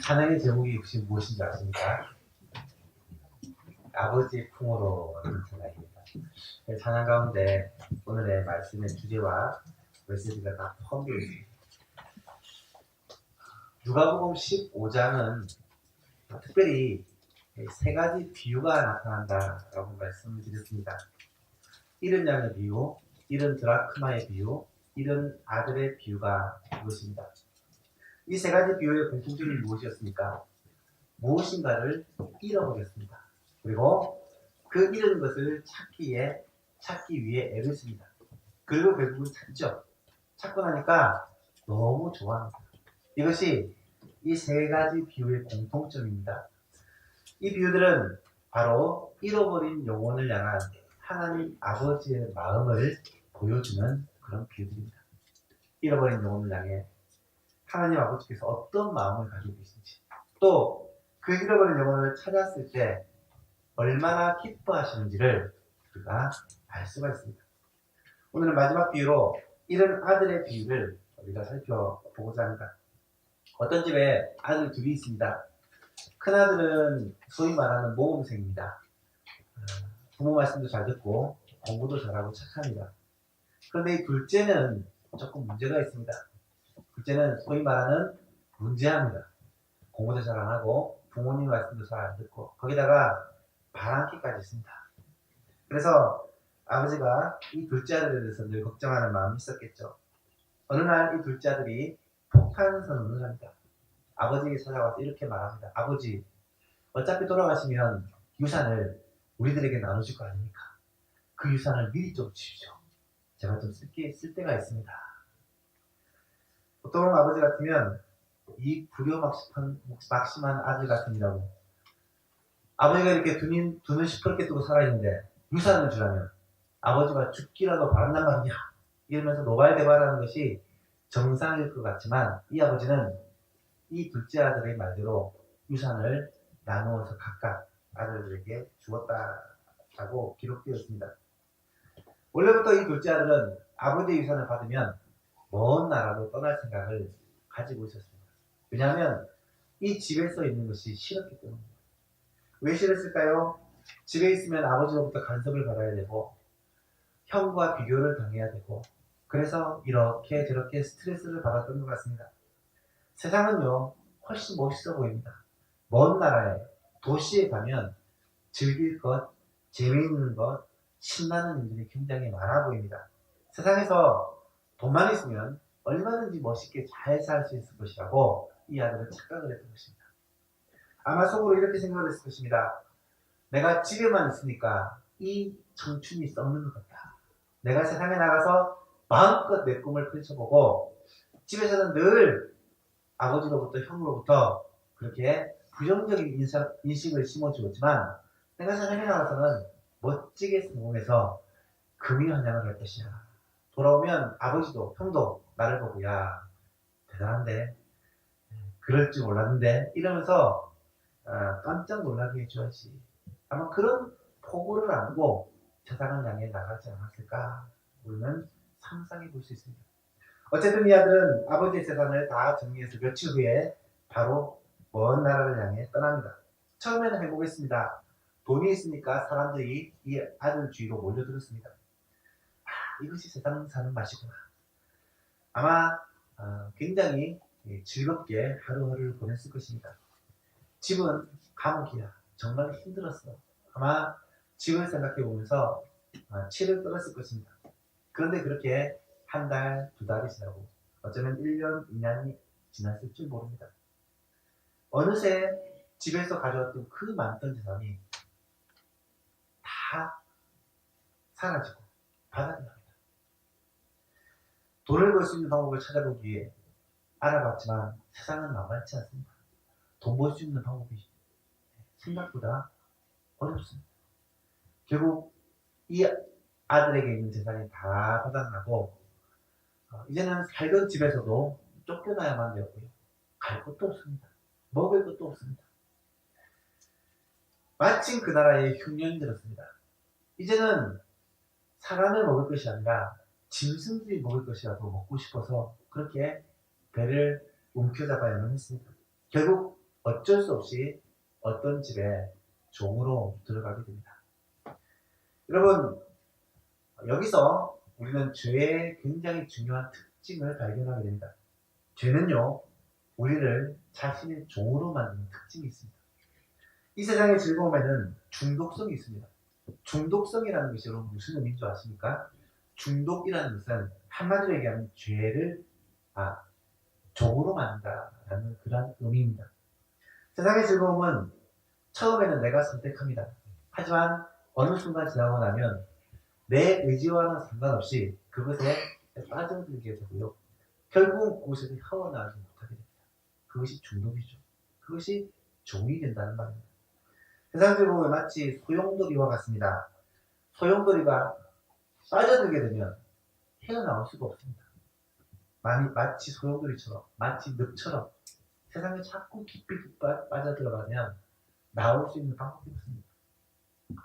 찬양의 제목이 혹시 무엇인지 아십니까? 아버지의 품으로라는 찬양입니다. 찬양 가운데 오늘의 말씀의 주제와 메시지가 다 포함되어 있습니다. 누가복음 15장은 특별히 세 가지 비유가 나타난다라고 말씀을 드렸습니다. 잃은 양의 비유, 잃은 드라크마의 비유, 잃은 아들의 비유가 그것입니다. 이 세 가지 비유의 공통점이 무엇이었습니까? 무엇인가를 잃어버렸습니다. 그리고 그 잃은 것을 찾기 위해 애를 씁니다. 그리고 결국은 찾죠. 찾고 나니까 너무 좋아합니다. 이것이 이 세 가지 비유의 공통점입니다. 이 비유들은 바로 잃어버린 영혼을 향한 하나님 아버지의 마음을 보여주는 그런 비유들입니다. 잃어버린 영혼을 향해 하나님 아버지께서 어떤 마음을 가지고 계신지, 또 그 잃어버린 영혼을 찾았을 때 얼마나 기뻐하시는지를 우리가 알 수가 있습니다. 오늘은 마지막 비유로 잃은 아들의 비유를 우리가 살펴보고자 합니다. 어떤 집에 아들 둘이 있습니다. 큰아들은 소위 말하는 모범생입니다. 부모 말씀도 잘 듣고 공부도 잘하고 착합니다. 그런데 이 둘째는 조금 문제가 있습니다. 둘째는 소위 말하는 문제합니다. 공부도 잘 안 하고 부모님 말씀도 잘 안 듣고 거기다가 바람기까지 있습니다. 그래서 아버지가 이 둘째 아들에 대해서 늘 걱정하는 마음이 있었겠죠. 어느 날 이 둘째 아들이 폭탄 선언을 합니다. 아버지에게 찾아와서 이렇게 말합니다. 아버지, 어차피 돌아가시면 유산을 우리들에게 나누실 거 아닙니까? 그 유산을 미리 좀 주십시오. 제가 좀 쓸 때가 있습니다. 보통 아버지 같으면 이 불효막심한 아들 같으니라고 아버지가 이렇게 두는 시퍼렇게 뜨고 살아있는데 유산을 주라면 아버지가 죽기라도 바란단 말이냐 이러면서 노발대발하는 것이 정상일 것 같지만 이 아버지는 이 둘째 아들의 말대로 유산을 나누어서 각각 아들들에게 주었다라고 기록되어 있습니다. 원래부터 이 둘째 아들은 아버지의 유산을 받으면 먼 나라로 떠날 생각을 가지고 있었습니다. 왜냐하면 이 집에서 있는 것이 싫었기 때문입니다. 왜 싫었을까요? 집에 있으면 아버지로부터 간섭을 받아야 되고 형과 비교를 당해야 되고 그래서 이렇게 저렇게 스트레스를 받았던 것 같습니다. 세상은요 훨씬 멋있어 보입니다. 먼 나라에 도시에 가면 즐길 것, 재미있는 것, 신나는 일들이 굉장히 많아 보입니다. 세상에서 돈만 있으면 얼마든지 멋있게 잘 살 수 있을 것이라고 이 아들은 착각을 했던 것입니다. 아마 속으로 이렇게 생각을 했을 것입니다. 내가 집에만 있으니까 이 청춘이 썩는 것 같다. 내가 세상에 나가서 마음껏 내 꿈을 펼쳐보고 집에서는 늘 아버지로부터 형으로부터 그렇게 부정적인 인식을 심어주었지만 내가 세상에 나가서는 멋지게 성공해서 금이환영을 할 것이야. 돌아오면 아버지도 형도 나를 보고 야 대단한데 그럴 줄 몰랐는데 이러면서 깜짝 놀라게 해줘야지. 아마 그런 포부를 안고 세상을 향해 나가지 않았을까 우리는 상상해 볼 수 있습니다. 어쨌든 이 아들은 아버지의 재산을 다 정리해서 며칠 후에 바로 먼 나라를 향해 떠납니다. 처음에는 해보겠습니다. 돈이 있으니까 사람들이 이 아들 주위로 몰려들었습니다. 이것이 세상 사는 맛이구나. 아마 굉장히 즐겁게 하루하루를 보냈을 것입니다. 집은 감옥이야. 정말 힘들었어. 아마 집을 생각해 보면서 치를 떨었을 것입니다. 그런데 그렇게 한 달, 두 달이 지나고 어쩌면 1년, 2년이 지났을 줄 모릅니다. 어느새 집에서 가져왔던 그 많던 재산이 다 사라지고 바닥이 납니다. 돈을 벌 수 있는 방법을 찾아보기 위해 알아봤지만 세상은 만만치 않습니다. 돈 벌 수 있는 방법이 생각보다 어렵습니다. 결국 이 아들에게 있는 재산이 다 바닥나고 이제는 살던 집에서도 쫓겨나야만 되었고요. 갈 곳도 없습니다. 먹을 것도 없습니다. 마침 그 나라에 흉년이 들었습니다. 이제는 사람을 먹을 것이 아니라 짐승들이 먹을 것이라도 먹고 싶어서 그렇게 배를 움켜잡아야만 했습니다. 결국 어쩔 수 없이 어떤 집에 종으로 들어가게 됩니다. 여러분, 여기서 우리는 죄의 굉장히 중요한 특징을 발견하게 됩니다. 죄는요, 우리를 자신의 종으로 만드는 특징이 있습니다. 이 세상의 즐거움에는 중독성이 있습니다. 중독성이라는 것이 여러분 무슨 의미인 줄 아십니까? 중독이라는 것은 한마디로 얘기하면 죄를 종으로 만든다라는 그런 의미입니다. 세상의 즐거움은 처음에는 내가 선택합니다. 하지만 어느 순간 지나고 나면 내 의지와는 상관없이 그것에 빠져들게 되고요. 결국은 그곳에서 헤어나오지 못하게 됩니다. 그것이 중독이죠. 그것이 종이 된다는 말입니다. 세상 즐거움은 마치 소용돌이와 같습니다. 소용돌이가 빠져들게 되면 헤어나올 수가 없습니다. 마치 소용돌이처럼, 마치 늪처럼 세상에 자꾸 깊이 빠져들어가면 나올 수 있는 방법이 없습니다.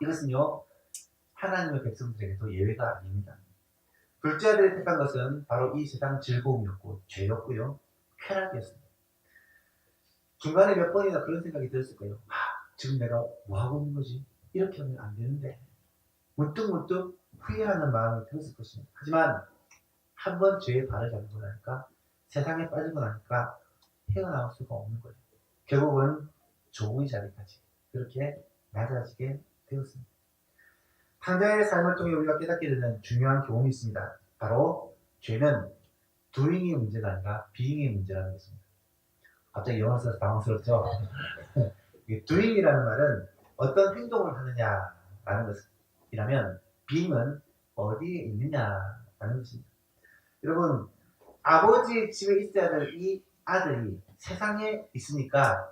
이것은요, 하나님의 백성들에게도 예외가 아닙니다. 둘째 아들이 택한 것은 바로 이 세상 즐거움이었고 죄였고요, 쾌락이었습니다. 중간에 몇 번이나 그런 생각이 들었을 거예요. 지금 내가 뭐 하고 있는 거지? 이렇게 하면 안 되는데. 문득문득 후회하는 마음이 들었을 것입니다. 하지만 한 번 죄에 발을 잡고 나니까, 세상에 빠지고 나니까 헤어나올 수가 없는 거예요. 결국은 종의 자리까지 그렇게 낮아지게 되었습니다. 당장의 삶을 통해 우리가 깨닫게 되는 중요한 교훈이 있습니다. 바로 죄는 doing의 문제가 아니라 being의 문제라는 것입니다. 갑자기 영어 써서 당황스럽죠? doing이라는 말은 어떤 행동을 하느냐라는 것이라면 being은 어디에 있느냐라는 것입니다. 여러분, 아버지 집에 있어야 될 이 아들이 세상에 있으니까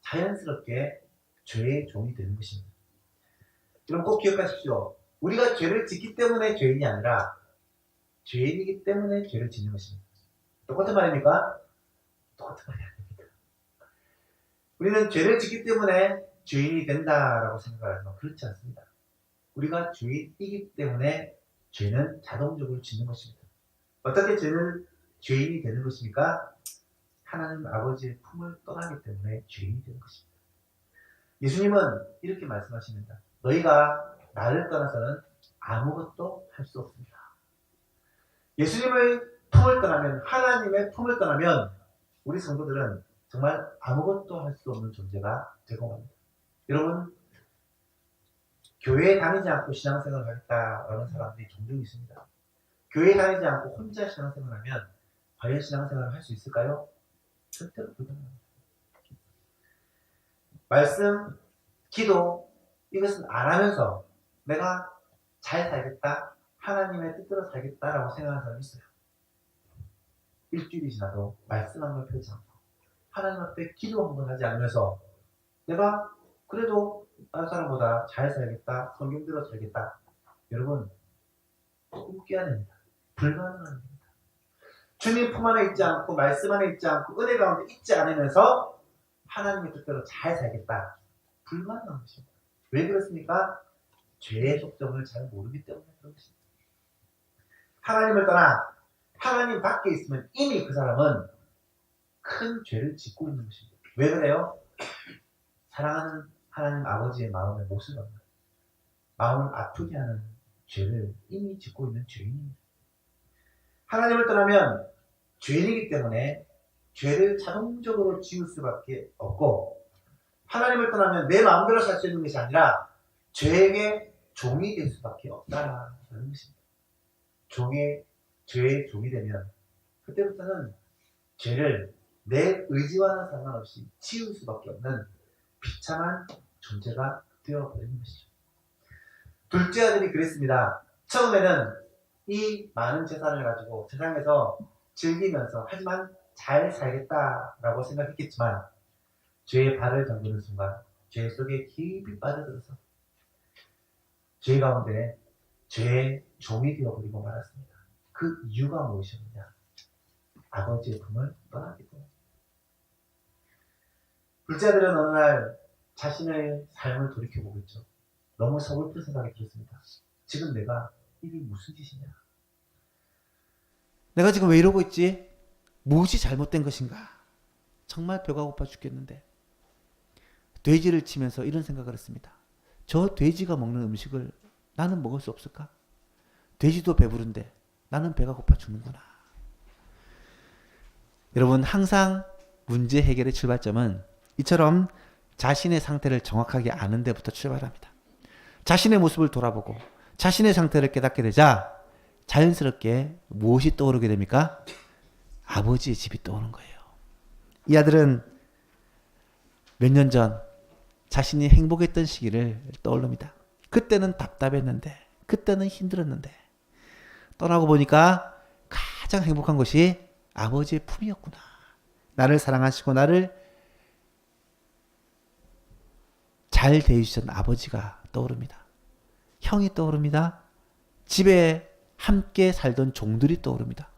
자연스럽게 죄의 종이 되는 것입니다. 여러분 꼭 기억하십시오. 우리가 죄를 짓기 때문에 죄인이 아니라 죄인이기 때문에 죄를 짓는 것입니다. 똑같은 말입니까? 똑같은 말이 아닙니다. 우리는 죄를 짓기 때문에 죄인이 된다라고 생각하지만 그렇지 않습니다. 우리가 죄인이기 때문에 죄는 자동적으로 짓는 것입니다. 어떻게 죄인이 되는 것입니까? 하나님 아버지의 품을 떠나기 때문에 죄인이 되는 것입니다. 예수님은 이렇게 말씀하십니다. 너희가 나를 떠나서는 아무것도 할 수 없습니다. 예수님의 품을 떠나면, 하나님의 품을 떠나면 우리 성도들은 정말 아무것도 할 수 없는 존재가 되고 맙니다. 여러분, 교회에 다니지 않고 신앙생활을 하겠다라는 사람들이 종종 있습니다. 교회에 다니지 않고 혼자 신앙생활을 하면 과연 신앙생활을 할 수 있을까요? 절대로 불가능합니다. 말씀, 기도, 이것은 안 하면서 내가 잘 살겠다, 하나님의 뜻대로 살겠다라고 생각하는 사람이 있어요. 일주일이 지나도 말씀 한 번 펴지 않고 하나님 앞에 기도 한 번 하지 않으면서 내가 그래도 다른 사람보다 잘 살겠다, 성경대로 살겠다. 여러분, 꿈깨야 됩니다. 불가능한 겁니다. 주님 품 안에 있지 않고 말씀 안에 있지 않고 은혜 가운데 있지 않으면서 하나님의 뜻대로 잘 살겠다. 불가능한 것입니다. 왜 그렇습니까? 죄의 속성을 잘 모르기 때문에 그런 것입니다. 하나님을 떠나 하나님 밖에 있으면 이미 그 사람은 큰 죄를 짓고 있는 것입니다. 왜 그래요? 사랑하는 하나님 아버지의 마음에 못을 박는, 마음을 아프게 하는 죄를 이미 짓고 있는 죄인입니다. 하나님을 떠나면 죄인이기 때문에 죄를 자동적으로 지을 수밖에 없고, 하나님을 떠나면 내 마음대로 살 수 있는 것이 아니라 죄에게 종이 될 수밖에 없다는 것입니다. 죄의 종이 되면 그때부터는 죄를 내 의지와는 상관없이 치울 수밖에 없는 비참한 존재가 되어버리는 것이죠. 둘째 아들이 그랬습니다. 처음에는 이 많은 재산을 가지고 세상에서 즐기면서 하지만 잘 살겠다라고 생각했겠지만 죄의 발을 담그는 순간 죄 속에 깊이 빠져들어서 죄 가운데 죄의 종이 되어버리고 말았습니다. 그 이유가 무엇이었느냐? 아버지의 품을 떠나기 때문에. 둘째 아들은 어느 날 자신의 삶을 돌이켜보고 있죠. 너무 서글픈 생각이 들었습니다. 지금 내가 이게 무슨 짓이냐? 내가 지금 왜 이러고 있지? 무엇이 잘못된 것인가? 정말 배가 고파 죽겠는데 돼지를 치면서 이런 생각을 했습니다. 저 돼지가 먹는 음식을 나는 먹을 수 없을까? 돼지도 배부른데 나는 배가 고파 죽는구나. 여러분, 항상 문제 해결의 출발점은 이처럼 자신의 상태를 정확하게 아는 데부터 출발합니다. 자신의 모습을 돌아보고 자신의 상태를 깨닫게 되자 자연스럽게 무엇이 떠오르게 됩니까? 아버지의 집이 떠오르는 거예요. 이 아들은 몇 년 전 자신이 행복했던 시기를 떠올릅니다. 그때는 답답했는데, 그때는 힘들었는데, 떠나고 보니까 가장 행복한 것이 아버지의 품이었구나. 나를 사랑하시고 나를 잘 대해주셨던 아버지가 떠오릅니다. 형이 떠오릅니다. 집에 함께 살던 종들이 떠오릅니다.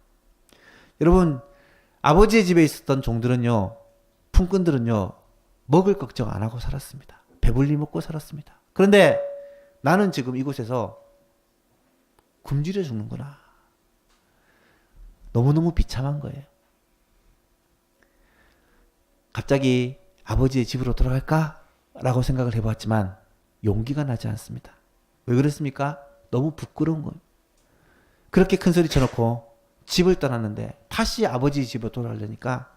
여러분, 아버지의 집에 있었던 종들은요, 품꾼들은요, 먹을 걱정 안 하고 살았습니다. 배불리 먹고 살았습니다. 그런데 나는 지금 이곳에서 굶주려 죽는구나. 너무너무 비참한 거예요. 갑자기 아버지의 집으로 돌아갈까? 라고 생각을 해보았지만 용기가 나지 않습니다. 왜 그렇습니까? 너무 부끄러운 거예요. 그렇게 큰 소리 쳐놓고 집을 떠났는데 다시 아버지 집으로 돌아가려니까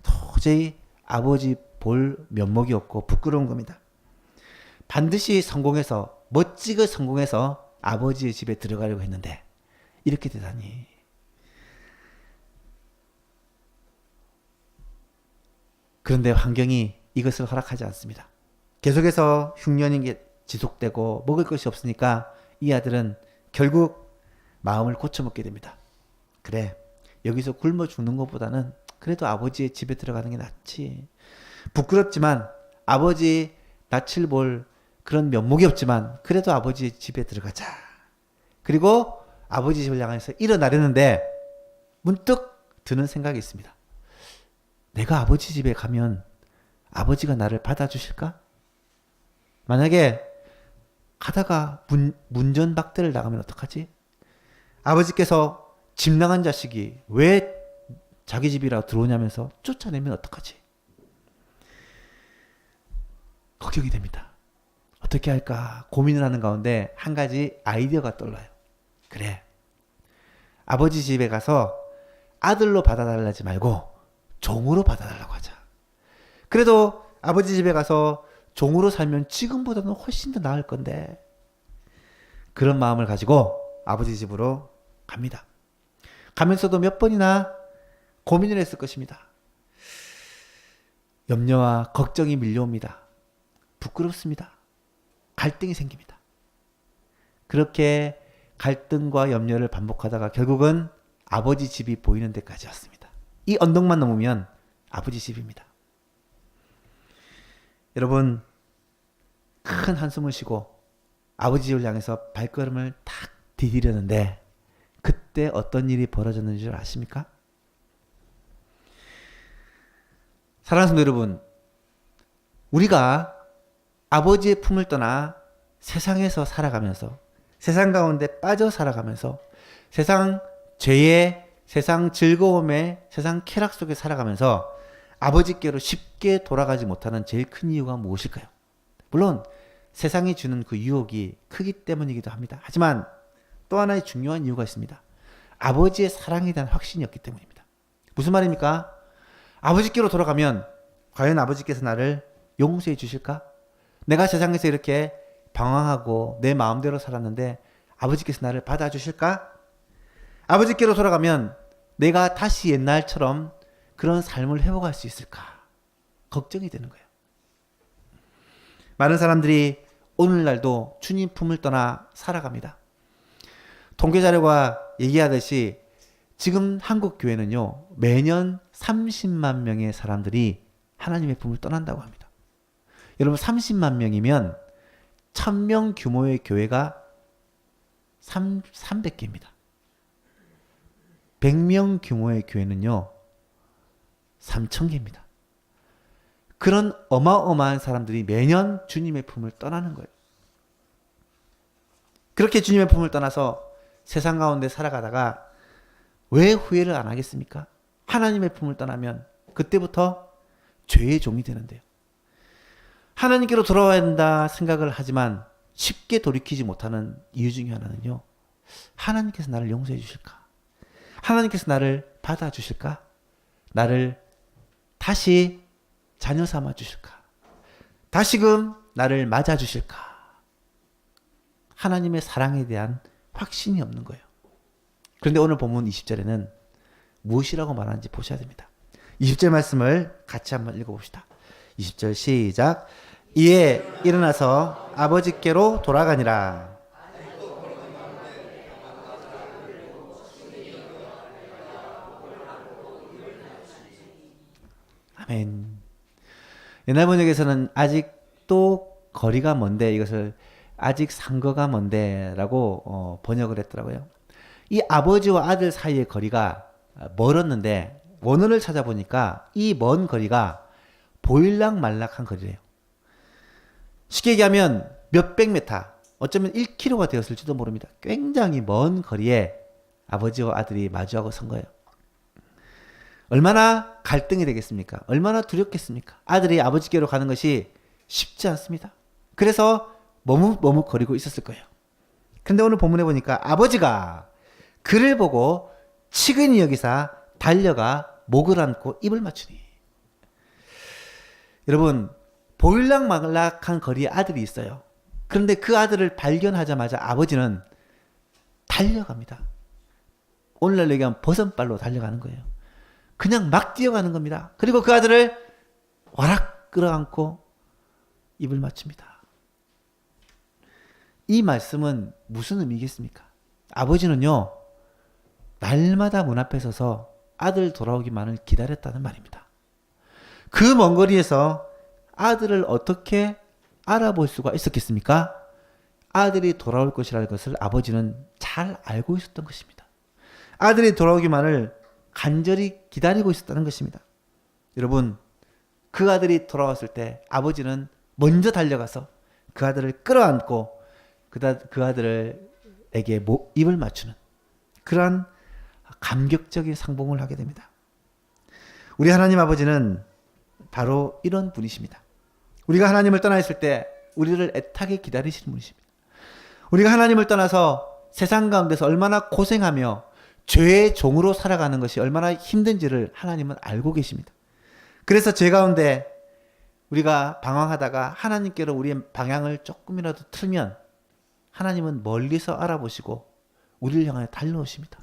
도저히 아버지 볼 면목이 없고 부끄러운 겁니다. 반드시 성공해서, 멋지게 성공해서 아버지의 집에 들어가려고 했는데 이렇게 되다니. 그런데 환경이 이것을 허락하지 않습니다. 계속해서 흉년인 게 지속되고 먹을 것이 없으니까 이 아들은 결국 마음을 고쳐먹게 됩니다. 그래, 여기서 굶어 죽는 것보다는 그래도 아버지의 집에 들어가는 게 낫지. 부끄럽지만 아버지 낯을 볼 그런 면목이 없지만 그래도 아버지의 집에 들어가자. 그리고 아버지 집을 향해서 일어나려는데 문득 드는 생각이 있습니다. 내가 아버지 집에 가면 아버지가 나를 받아주실까? 만약에 가다가 문전박대를 나가면 어떡하지? 아버지께서 집 나간 자식이 왜 자기 집이라 들어오냐면서 쫓아내면 어떡하지? 걱정이 됩니다. 어떻게 할까 고민을 하는 가운데 한 가지 아이디어가 떠올라요. 그래, 아버지 집에 가서 아들로 받아달라지 말고 종으로 받아달라고 하자. 그래도 아버지 집에 가서 종으로 살면 지금보다는 훨씬 더 나을 건데. 그런 마음을 가지고 아버지 집으로 갑니다. 가면서도 몇 번이나 고민을 했을 것입니다. 염려와 걱정이 밀려옵니다. 부끄럽습니다. 갈등이 생깁니다. 그렇게 갈등과 염려를 반복하다가 결국은 아버지 집이 보이는 데까지 왔습니다. 이 언덕만 넘으면 아버지 집입니다. 여러분, 큰 한숨을 쉬고 아버지 집을 향해서 발걸음을 탁 디디려는데 그때 어떤 일이 벌어졌는지 아십니까? 사랑하는 성도 여러분, 우리가 아버지의 품을 떠나 세상에서 살아가면서, 세상 가운데 빠져 살아가면서, 세상 죄의, 세상 즐거움의, 세상 쾌락 속에 살아가면서 아버지께로 쉽게 돌아가지 못하는 제일 큰 이유가 무엇일까요? 물론 세상이 주는 그 유혹이 크기 때문이기도 합니다. 하지만 또 하나의 중요한 이유가 있습니다. 아버지의 사랑에 대한 확신이 없기 때문입니다. 무슨 말입니까? 아버지께로 돌아가면 과연 아버지께서 나를 용서해 주실까? 내가 세상에서 이렇게 방황하고 내 마음대로 살았는데 아버지께서 나를 받아주실까? 아버지께로 돌아가면 내가 다시 옛날처럼 그런 삶을 회복할 수 있을까? 걱정이 되는 거예요. 많은 사람들이 오늘날도 주님 품을 떠나 살아갑니다. 통계 자료가 얘기하듯이 지금 한국 교회는요, 매년 30만 명의 사람들이 하나님의 품을 떠난다고 합니다. 여러분, 30만 명이면 1000명 규모의 교회가 300개입니다. 100명 규모의 교회는요, 3000개입니다. 그런 어마어마한 사람들이 매년 주님의 품을 떠나는 거예요. 그렇게 주님의 품을 떠나서 세상 가운데 살아가다가 왜 후회를 안 하겠습니까? 하나님의 품을 떠나면 그때부터 죄의 종이 되는데요. 하나님께로 돌아와야 된다 생각을 하지만 쉽게 돌이키지 못하는 이유 중에 하나는요. 하나님께서 나를 용서해 주실까? 하나님께서 나를 받아주실까? 나를 다시 자녀 삼아 주실까? 다시금 나를 맞아 주실까? 하나님의 사랑에 대한 확신이 없는 거예요. 그런데 오늘 본문 20절에는 무엇이라고 말하는지 보셔야 됩니다. 20절 말씀을 같이 한번 읽어봅시다. 20절 시작. 이에 일어나서 아버지께로 돌아가니라. 아멘. 옛날 번역에서는 아직도 거리가 먼데, 이것을 아직 상거가 먼데 라고 번역을 했더라고요. 이 아버지와 아들 사이의 거리가 멀었는데 원어를 찾아보니까 이 먼 거리가 보일락말락한 거리래요. 쉽게 얘기하면 몇백 메타, 어쩌면 1km가 되었을지도 모릅니다. 굉장히 먼 거리에 아버지와 아들이 마주하고 선 거예요. 얼마나 갈등이 되겠습니까? 얼마나 두렵겠습니까? 아들이 아버지께로 가는 것이 쉽지 않습니다. 그래서 머뭇거리고 있었을 거예요. 근데 오늘 본문에 보니까 아버지가 그를 보고 치근히 여기사 달려가 목을 안고 입을 맞추니. 여러분, 보일락말락한 거리에 아들이 있어요. 그런데 그 아들을 발견하자마자 아버지는 달려갑니다. 오늘날 얘기하면 버선발로 달려가는 거예요. 그냥 막 뛰어가는 겁니다. 그리고 그 아들을 와락 끌어안고 입을 맞춥니다. 이 말씀은 무슨 의미겠습니까? 아버지는요, 날마다 문 앞에 서서 아들 돌아오기만을 기다렸다는 말입니다. 그 먼 거리에서 아들을 어떻게 알아볼 수가 있었겠습니까? 아들이 돌아올 것이라는 것을 아버지는 잘 알고 있었던 것입니다. 아들이 돌아오기만을 간절히 기다리고 있었다는 것입니다. 여러분, 그 아들이 돌아왔을 때 아버지는 먼저 달려가서 그 아들을 끌어안고 그 아들에게 입을 맞추는 그러한 감격적인 상봉을 하게 됩니다. 우리 하나님 아버지는 바로 이런 분이십니다. 우리가 하나님을 떠나 있을 때 우리를 애타게 기다리시는 분이십니다. 우리가 하나님을 떠나서 세상 가운데서 얼마나 고생하며 죄의 종으로 살아가는 것이 얼마나 힘든지를 하나님은 알고 계십니다. 그래서 죄 가운데 우리가 방황하다가 하나님께로 우리의 방향을 조금이라도 틀면 하나님은 멀리서 알아보시고 우리를 향해 달려오십니다.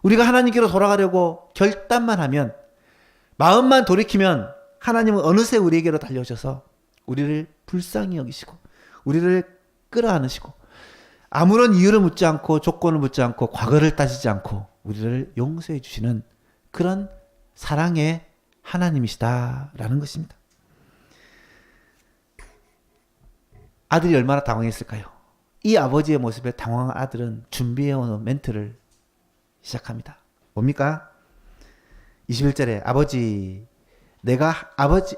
우리가 하나님께로 돌아가려고 결단만 하면, 마음만 돌이키면 하나님은 어느새 우리에게로 달려오셔서 우리를 불쌍히 여기시고 우리를 끌어안으시고 아무런 이유를 묻지 않고 조건을 묻지 않고 과거를 따지지 않고 우리를 용서해 주시는 그런 사랑의 하나님이시다라는 것입니다. 아들이 얼마나 당황했을까요? 이 아버지의 모습에 당황한 아들은 준비해온 멘트를 시작합니다. 뭡니까? 21절에 아버지, 내가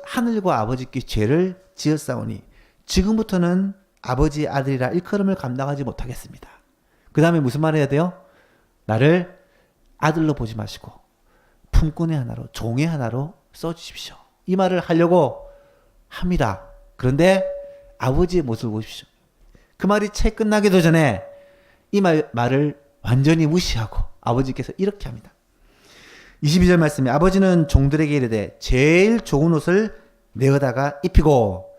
하늘과 아버지께 죄를 지었사오니 지금부터는 아버지 아들이라 일컬음을 감당하지 못하겠습니다. 그 다음에 무슨 말 해야 돼요? 나를 아들로 보지 마시고 품꾼의 하나로, 종의 하나로 써주십시오. 이 말을 하려고 합니다. 그런데 아버지의 모습을 보십시오. 그 말이 채 끝나기도 전에 이 말을 완전히 무시하고 아버지께서 이렇게 합니다. 22절 말씀에 아버지는 종들에게 이르되 제일 좋은 옷을 내어다가 입히고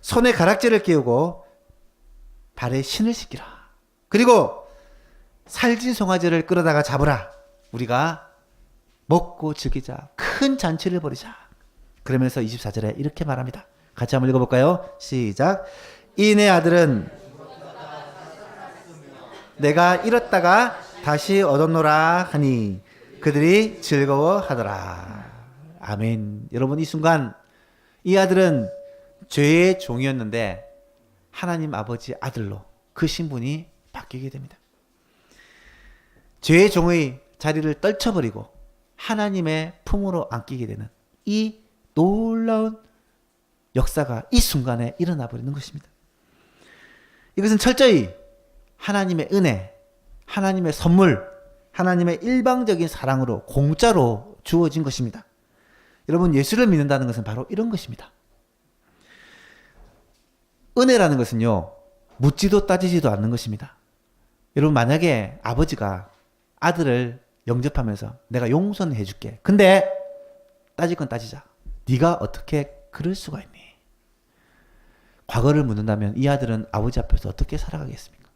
손에 가락지를 끼우고 발에 신을 신기라. 그리고 살진 송아지를 끌어다가 잡으라. 우리가 먹고 즐기자. 큰 잔치를 벌이자. 그러면서 24절에 이렇게 말합니다. 같이 한번 읽어볼까요? 시작. 이 내 아들은 내가 잃었다가 다시 얻었노라 하니 그들이 즐거워하더라. 아멘. 여러분, 이 순간 이 아들은 죄의 종이었는데 하나님 아버지 아들로 그 신분이 바뀌게 됩니다. 죄의 종의 자리를 떨쳐버리고 하나님의 품으로 안기게 되는 이 놀라운 역사가 이 순간에 일어나 버리는 것입니다. 이것은 철저히 하나님의 은혜, 하나님의 선물, 하나님의 일방적인 사랑으로 공짜로 주어진 것입니다. 여러분, 예수를 믿는다는 것은 바로 이런 것입니다. 은혜라는 것은요, 묻지도 따지지도 않는 것입니다. 여러분, 만약에 아버지가 아들을 영접하면서 내가 용서는 해줄게. 근데 따질 건 따지자. 네가 어떻게 그럴 수가 있니? 과거를 묻는다면 이 아들은 아버지 앞에서 어떻게 살아가겠습니까?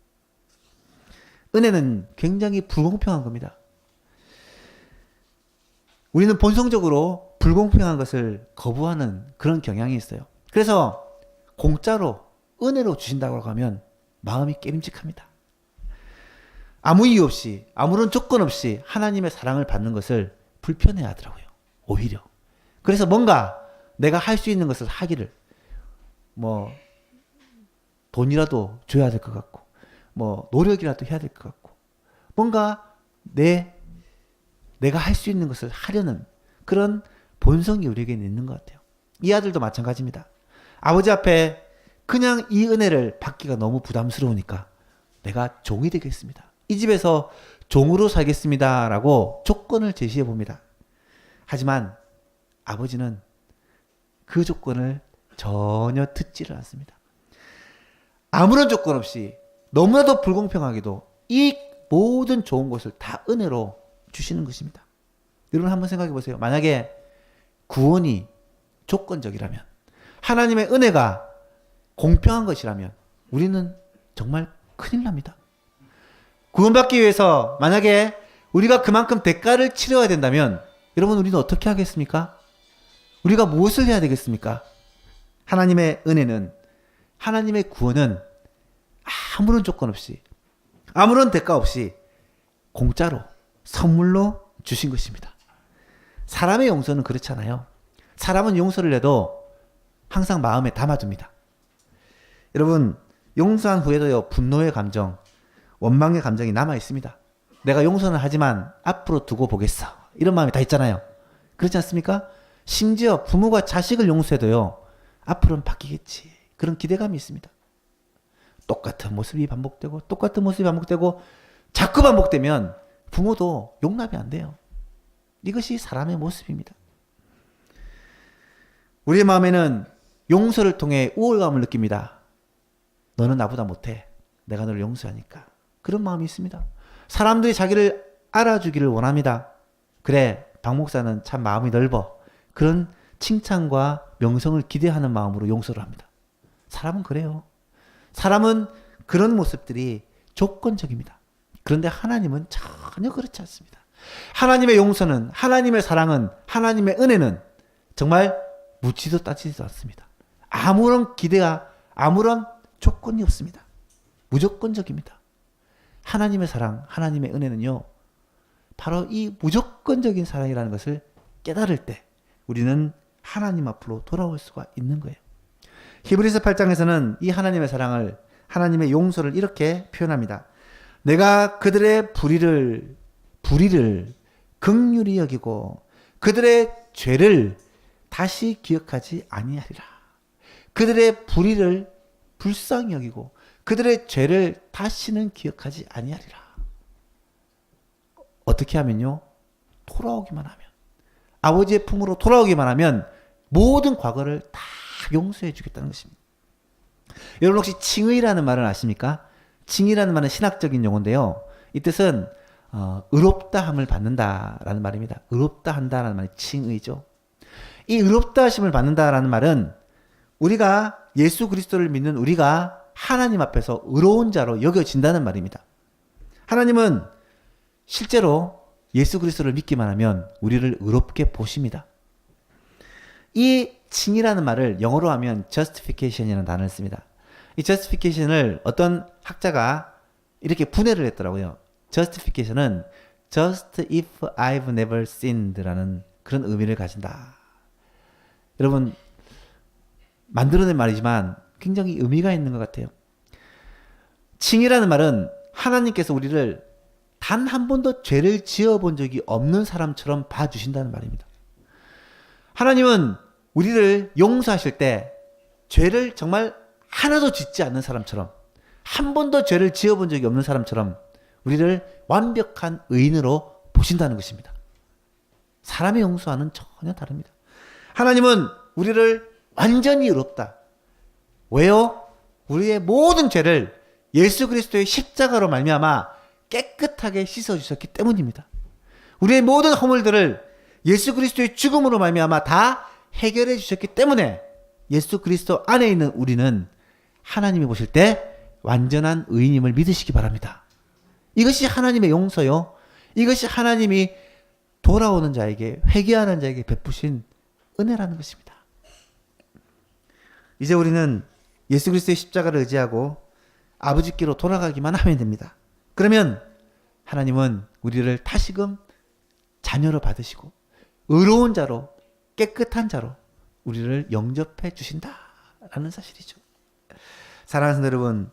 은혜는 굉장히 불공평한 겁니다. 우리는 본성적으로 불공평한 것을 거부하는 그런 경향이 있어요. 그래서 공짜로 은혜로 주신다고 하면 마음이 깨림직합니다. 아무 이유 없이, 아무런 조건 없이 하나님의 사랑을 받는 것을 불편해 하더라고요. 오히려. 그래서 뭔가 내가 할 수 있는 것을 하기를, 돈이라도 줘야 될 것 같고, 노력이라도 해야 될 것 같고, 뭔가 내가 할 수 있는 것을 하려는 그런 본성이 우리에게는 있는 것 같아요. 이 아들도 마찬가지입니다. 아버지 앞에 그냥 이 은혜를 받기가 너무 부담스러우니까 내가 종이 되겠습니다. 이 집에서 종으로 살겠습니다. 라고 조건을 제시해 봅니다. 하지만 아버지는 그 조건을 전혀 듣지를 않습니다. 아무런 조건 없이 너무나도 불공평하게도 이 모든 좋은 것을 다 은혜로 주시는 것입니다. 여러분 한번 생각해 보세요. 만약에 구원이 조건적이라면, 하나님의 은혜가 공평한 것이라면 우리는 정말 큰일 납니다. 구원받기 위해서 만약에 우리가 그만큼 대가를 치러야 된다면 여러분 우리는 어떻게 하겠습니까? 우리가 무엇을 해야 되겠습니까? 하나님의 은혜는, 하나님의 구원은 아무런 조건 없이, 아무런 대가 없이 공짜로 선물로 주신 것입니다. 사람의 용서는 그렇잖아요. 사람은 용서를 해도 항상 마음에 담아둡니다. 여러분, 용서한 후에도요, 분노의 감정, 원망의 감정이 남아 있습니다. 내가 용서는 하지만 앞으로 두고 보겠어. 이런 마음이 다 있잖아요. 그렇지 않습니까? 심지어 부모가 자식을 용서해도요, 앞으로는 바뀌겠지. 그런 기대감이 있습니다. 똑같은 모습이 반복되고, 똑같은 모습이 반복되고, 자꾸 반복되면 부모도 용납이 안 돼요. 이것이 사람의 모습입니다. 우리의 마음에는 용서를 통해 우월감을 느낍니다. 너는 나보다 못해. 내가 너를 용서하니까. 그런 마음이 있습니다. 사람들이 자기를 알아주기를 원합니다. 그래, 박 목사는 참 마음이 넓어. 그런 칭찬과 명성을 기대하는 마음으로 용서를 합니다. 사람은 그래요. 사람은 그런 모습들이 조건적입니다. 그런데 하나님은 전혀 그렇지 않습니다. 하나님의 용서는, 하나님의 사랑은, 하나님의 은혜는 정말 묻지도 따지지도 않습니다. 아무런 기대가, 아무런 조건이 없습니다. 무조건적입니다. 하나님의 사랑, 하나님의 은혜는요, 바로 이 무조건적인 사랑이라는 것을 깨달을 때 우리는 하나님 앞으로 돌아올 수가 있는 거예요. 히브리서 8장에서는 이 하나님의 사랑을, 하나님의 용서를 이렇게 표현합니다. 내가 그들의 불의를 긍휼히 여기고 그들의 죄를 다시 기억하지 아니하리라. 그들의 불의를 불쌍히 여기고 그들의 죄를 다시는 기억하지 아니하리라. 어떻게 하면요? 돌아오기만 하면, 아버지의 품으로 돌아오기만 하면 모든 과거를 다 용서해 주겠다는 것입니다. 여러분 혹시 칭의라는 말을 아십니까? 칭의라는 말은 신학적인 용어인데요. 이 뜻은 의롭다함을 받는다라는 말입니다. 의롭다 한다라는 말이 칭의죠. 이 의롭다 하심을 받는다라는 말은 우리가 예수 그리스도를 믿는 우리가 하나님 앞에서 의로운 자로 여겨진다는 말입니다. 하나님은 실제로 예수 그리스도를 믿기만 하면 우리를 의롭게 보십니다. 이 칭의라는 말을 영어로 하면 justification이라는 단어를 씁니다. 이 justification을 어떤 학자가 이렇게 분해를 했더라고요. justification은 just if I've never sinned라는 그런 의미를 가진다. 여러분, 만들어낸 말이지만 굉장히 의미가 있는 것 같아요. 칭의라는 말은 하나님께서 우리를 단 한 번도 죄를 지어본 적이 없는 사람처럼 봐주신다는 말입니다. 하나님은 우리를 용서하실 때 죄를 정말 하나도 짓지 않는 사람처럼, 한 번도 죄를 지어본 적이 없는 사람처럼 우리를 완벽한 의인으로 보신다는 것입니다. 사람의 용서와는 전혀 다릅니다. 하나님은 우리를 완전히 의롭다. 왜요? 우리의 모든 죄를 예수 그리스도의 십자가로 말미암아 깨끗하게 씻어 주셨기 때문입니다. 우리의 모든 허물들을 예수 그리스도의 죽음으로 말미암아 다 해결해 주셨기 때문에 예수 그리스도 안에 있는 우리는 하나님이 보실 때 완전한 의인임을 믿으시기 바랍니다. 이것이 하나님의 용서요. 이것이 하나님이 돌아오는 자에게, 회개하는 자에게 베푸신 은혜라는 것입니다. 이제 우리는 예수 그리스도의 십자가를 의지하고 아버지께로 돌아가기만 하면 됩니다. 그러면 하나님은 우리를 다시금 자녀로 받으시고 의로운 자로, 깨끗한 자로 우리를 영접해 주신다라는 사실이죠. 사랑하는 여러분,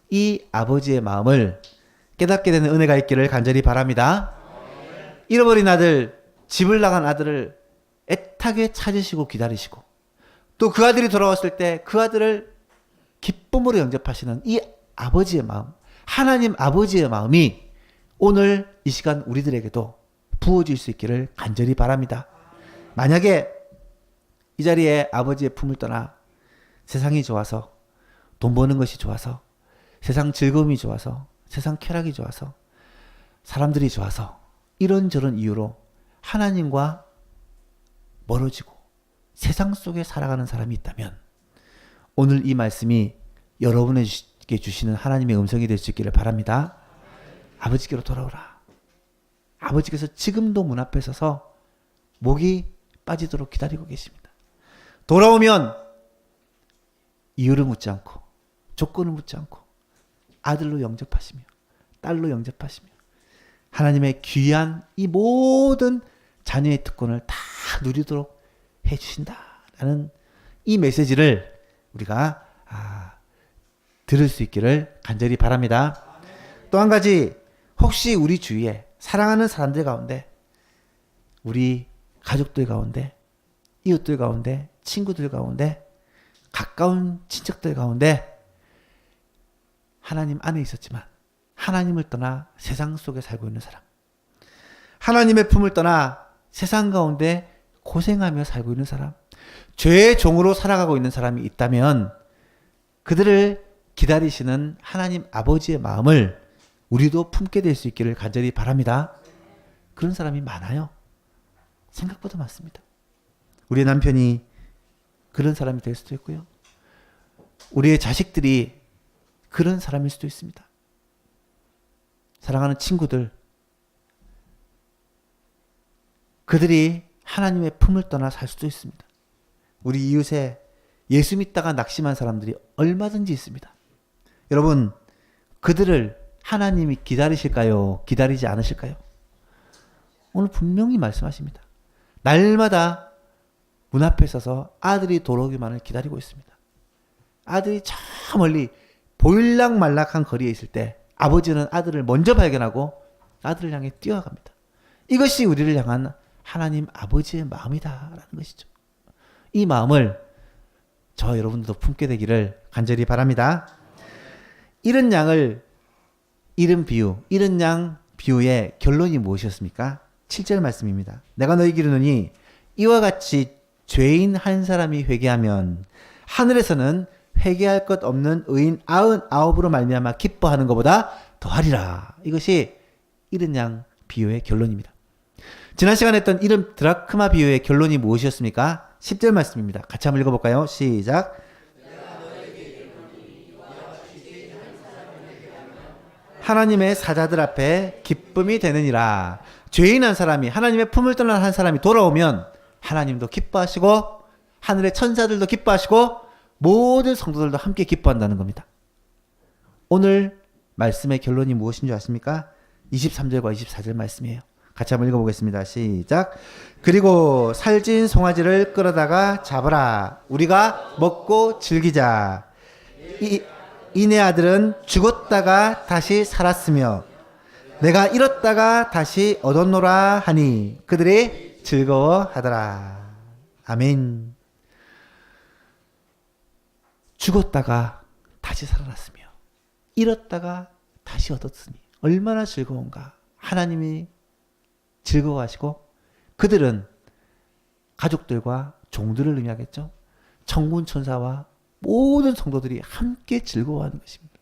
이 아버지의 마음을 깨닫게 되는 은혜가 있기를 간절히 바랍니다. 잃어버린 아들, 집을 나간 아들을 애타게 찾으시고 기다리시고 또 그 아들이 돌아왔을 때 그 아들을 기쁨으로 영접하시는 이 아버지의 마음, 하나님 아버지의 마음이 오늘 이 시간 우리들에게도 부어질 수 있기를 간절히 바랍니다. 만약에 이 자리에 아버지의 품을 떠나 세상이 좋아서, 돈 버는 것이 좋아서, 세상 즐거움이 좋아서, 세상 쾌락이 좋아서, 사람들이 좋아서 이런저런 이유로 하나님과 멀어지고 세상 속에 살아가는 사람이 있다면 오늘 이 말씀이 여러분에게 주시는 하나님의 음성이 될 수 있기를 바랍니다. 아버지께로 돌아오라. 아버지께서 지금도 문 앞에 서서 목이 빠지도록 기다리고 계십니다. 돌아오면 이유를 묻지 않고 조건을 묻지 않고 아들로 영접하시며 딸로 영접하시며 하나님의 귀한 이 모든 자녀의 특권을 다 누리도록 해주신다라는 이 메시지를 우리가 들을 수 있기를 간절히 바랍니다. 또 한 가지, 혹시 우리 주위에 사랑하는 사람들 가운데, 우리 가족들 가운데, 이웃들 가운데, 친구들 가운데, 가까운 친척들 가운데 하나님 안에 있었지만 하나님을 떠나 세상 속에 살고 있는 사람, 하나님의 품을 떠나 세상 가운데 고생하며 살고 있는 사람, 죄의 종으로 살아가고 있는 사람이 있다면 그들을 기다리시는 하나님 아버지의 마음을 우리도 품게 될 수 있기를 간절히 바랍니다. 그런 사람이 많아요. 생각보다 많습니다. 우리 남편이 그런 사람이 될 수도 있고요. 우리의 자식들이 그런 사람일 수도 있습니다. 사랑하는 친구들, 그들이 하나님의 품을 떠나 살 수도 있습니다. 우리 이웃에 예수 믿다가 낙심한 사람들이 얼마든지 있습니다. 여러분, 그들을 하나님이 기다리실까요? 기다리지 않으실까요? 오늘 분명히 말씀하십니다. 날마다 문 앞에 서서 아들이 돌아오기만을 기다리고 있습니다. 아들이 저 멀리 보일락말락한 거리에 있을 때 아버지는 아들을 먼저 발견하고 아들을 향해 뛰어갑니다. 이것이 우리를 향한 하나님 아버지의 마음이다라는 것이죠. 이 마음을 저 여러분들도 품게 되기를 간절히 바랍니다. 잃은 양을 잃은 비유, 잃은 양 비유의 결론이 무엇이었습니까? 7절 말씀입니다. 내가 너희에게 이르노니 이와 같이 죄인 한 사람이 회개하면 하늘에서는 회개할 것 없는 의인 99으로 말미암아 기뻐하는 것보다 더하리라. 이것이 잃은 양 비유의 결론입니다. 지난 시간에 했던 잃은 드라크마 비유의 결론이 무엇이었습니까? 10절 말씀입니다. 같이 한번 읽어볼까요? 시작. 하나님의 사자들 앞에 기쁨이 되느니라. 죄인 한 사람이, 하나님의 품을 떠난 한 사람이 돌아오면 하나님도 기뻐하시고 하늘의 천사들도 기뻐하시고 모든 성도들도 함께 기뻐한다는 겁니다. 오늘 말씀의 결론이 무엇인 줄 아십니까? 23절과 24절 말씀이에요. 같이 한번 읽어보겠습니다. 시작. 그리고 살찐 송아지를 끌어다가 잡으라. 우리가 먹고 즐기자. 이내 아들은 죽었다가 다시 살았으며 내가 잃었다가 다시 얻었노라 하니 그들이 즐거워하더라. 아멘. 죽었다가 다시 살아났으며 잃었다가 다시 얻었으니 얼마나 즐거운가. 하나님이 즐거워하시고 그들은 가족들과 종들을 의미하겠죠. 천군 천사와 모든 성도들이 함께 즐거워하는 것입니다.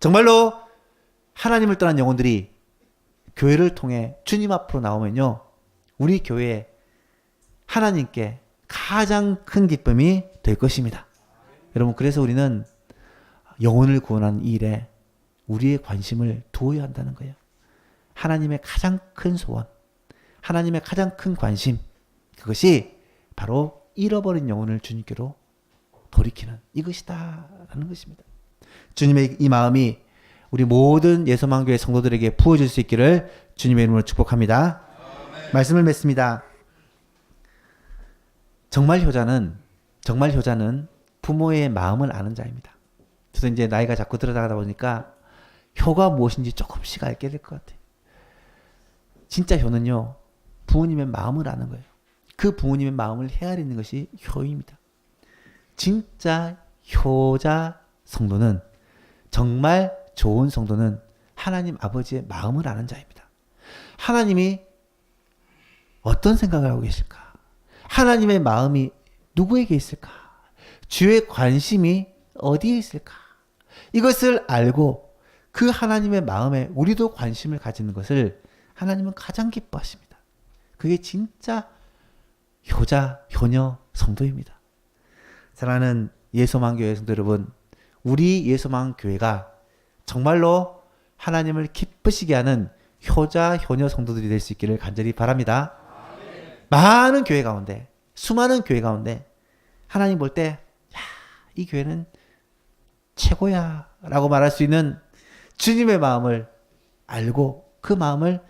정말로 하나님을 떠난 영혼들이 교회를 통해 주님 앞으로 나오면요, 우리 교회에 하나님께 가장 큰 기쁨이 될 것입니다. 여러분, 그래서 우리는 영혼을 구원하는 이 일에 우리의 관심을 두어야 한다는 거예요. 하나님의 가장 큰 소원, 하나님의 가장 큰 관심, 그것이 바로 잃어버린 영혼을 주님께로 돌이키는 이것이다라는 것입니다. 주님의 이 마음이 우리 모든 예수만교회 성도들에게 부어질 수 있기를 주님의 이름으로 축복합니다. 말씀을 맺습니다. 정말 효자는 부모의 마음을 아는 자입니다. 저도 이제 나이가 자꾸 들어가다 보니까 효가 무엇인지 조금씩 알게 될 것 같아요. 진짜 효는요, 부모님의 마음을 아는 거예요. 그 부모님의 마음을 헤아리는 것이 효입니다. 진짜 효자 성도는, 정말 좋은 성도는 하나님 아버지의 마음을 아는 자입니다. 하나님이 어떤 생각을 하고 계실까? 하나님의 마음이 누구에게 있을까? 주의 관심이 어디에 있을까? 이것을 알고 그 하나님의 마음에 우리도 관심을 가지는 것을 하나님은 가장 기뻐하십니다. 그게 진짜 효자, 효녀 성도입니다. 사랑하는 예수만교회 성도 여러분, 우리 예수만교회가 정말로 하나님을 기쁘시게 하는 효자, 효녀 성도들이 될 수 있기를 간절히 바랍니다. 많은 교회 가운데, 수많은 교회 가운데 하나님 볼 때, 야, 이 교회는 최고야 라고 말할 수 있는 주님의 마음을 알고 그 마음을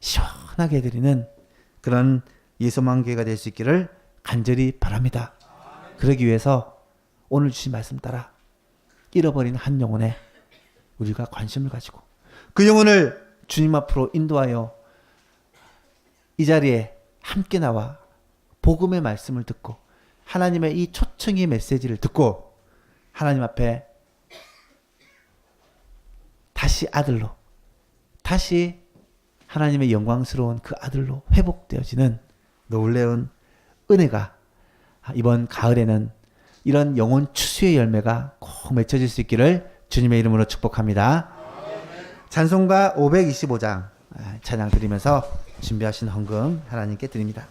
시원하게 해드리는 그런 예수만교회가 될 수 있기를 간절히 바랍니다. 그러기 위해서 오늘 주신 말씀 따라 잃어버린 한 영혼에 우리가 관심을 가지고 그 영혼을 주님 앞으로 인도하여 이 자리에 함께 나와 복음의 말씀을 듣고 하나님의 이 초청의 메시지를 듣고 하나님 앞에 다시 아들로, 다시 하나님의 영광스러운 그 아들로 회복되어지는 놀라운 은혜가 이번 가을에는 이런 영혼 추수의 열매가 꼭 맺혀질 수 있기를 주님의 이름으로 축복합니다. 찬송가 525장 찬양 드리면서 준비하신 헌금 하나님께 드립니다.